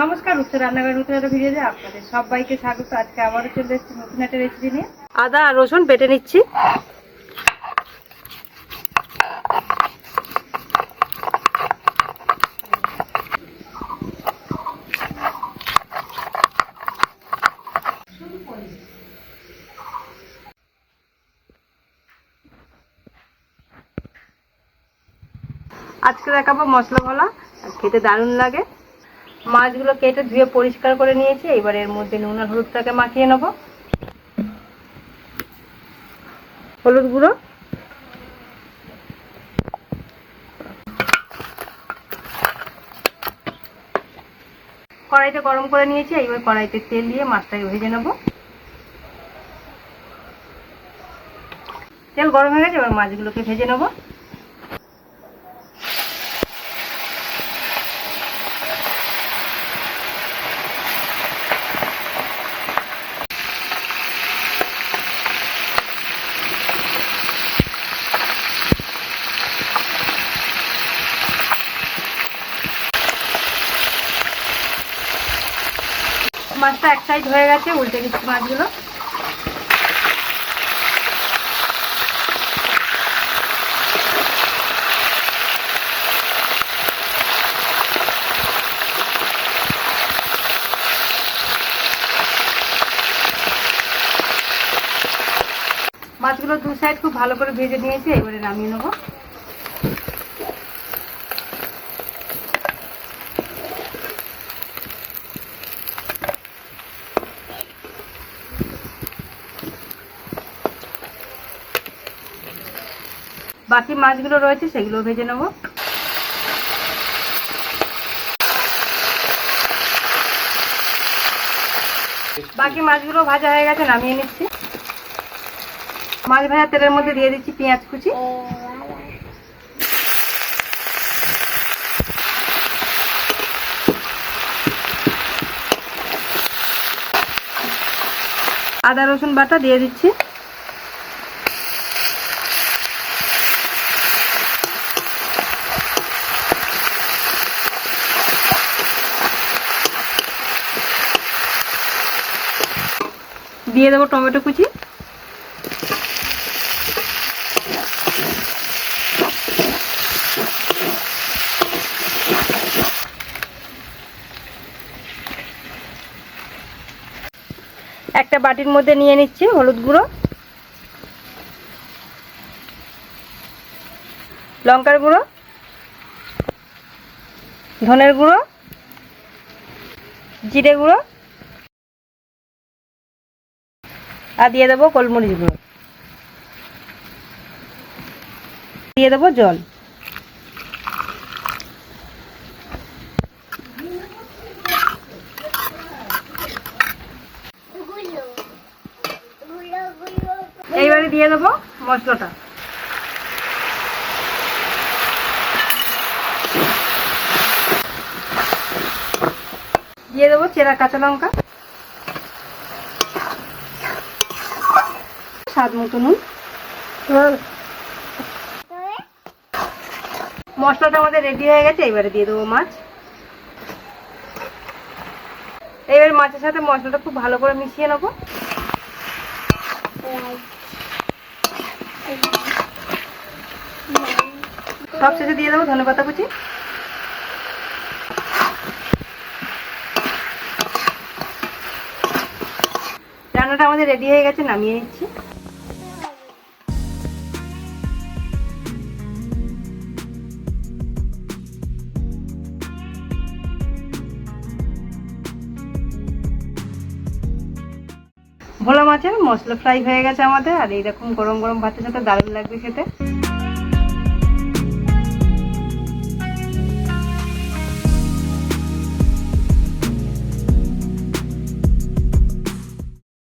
নমস্কার, উত্তর রান্নাঘর নতুন একটা ভিডিওতে আপনাদের সবাইকে স্বাগত। আজকে আবারও চলে এসেছি নতুন একটা রেসিপি নিয়ে। আদা আর রসুন বেটে নিচ্ছি। আজকে দেখাবো মশলা ভোলা, খেতে দারুণ লাগে। মাছগুলো কেটে ধুয়ে পরিষ্কার করে নিয়েছি। এবার এর মধ্যে নুন আর হলুদটাকে মাখিয়ে নেব। হলুদ গুঁড়ো, কড়াইতে গরম করে নিয়েছি। এবার কড়াইতে তেল দিয়ে মাছটাকে ভেজে নেব। তেল গরম হয়ে গেছে, এবার মাছগুলোকে ভেজে নেব। মাছটা এক সাইড হয়ে গেছে, উল্টে দিচ্ছি মাছগুলো। মাছগুলো দু সাইড খুব ভালো করে ভেজে নিয়েছি। এবারে নামিয়ে নেবো। বাকি মাছগুলো রয়েছে সেগুলো ভেজে নেব। বাকি মাছগুলো ভাজা হয়ে গেছে, নামিয়ে নিচ্ছি। মাছ ভাজা তেলের মধ্যে দিয়ে দিচ্ছি পেঁয়াজ কুচি, আদা রসুন বাটা দিয়ে দিচ্ছি। দিয়ে দেবো টমেটো কুচি। একটা বাটির মধ্যে নিয়ে নিচ্ছি হলুদ গুঁড়ো, লঙ্কার গুঁড়ো, ধনের গুঁড়ো, জিরে গুঁড়ো, আর দিয়ে দেবো গোলমরিচ গুঁড়ো। দিয়ে দেবো জল। এইবারে দিয়ে দেবো মশলাটা। দিয়ে দেবো চেরা কাঁচা লঙ্কা, স্বাদ মতো নুন। মশলাটা আমাদের রেডি হয়ে গেছে। এবারে দিয়ে দেবো মাছ। এবারে মাছের সাথে মশলাটা খুব ভালো করে মিশিয়ে নেবো। সব শেষে দিয়ে দেবো ধনেপাতা কুচি। রান্নাটা আমাদের রেডি হয়ে গেছে, নামিয়ে নিচ্ছি। ভোলা মাছের মশলা ফ্রাই হয়ে গেছে আমাদের। আর এইরকম গরম গরম ভাতের সাথে দারুণ লাগবে খেতে।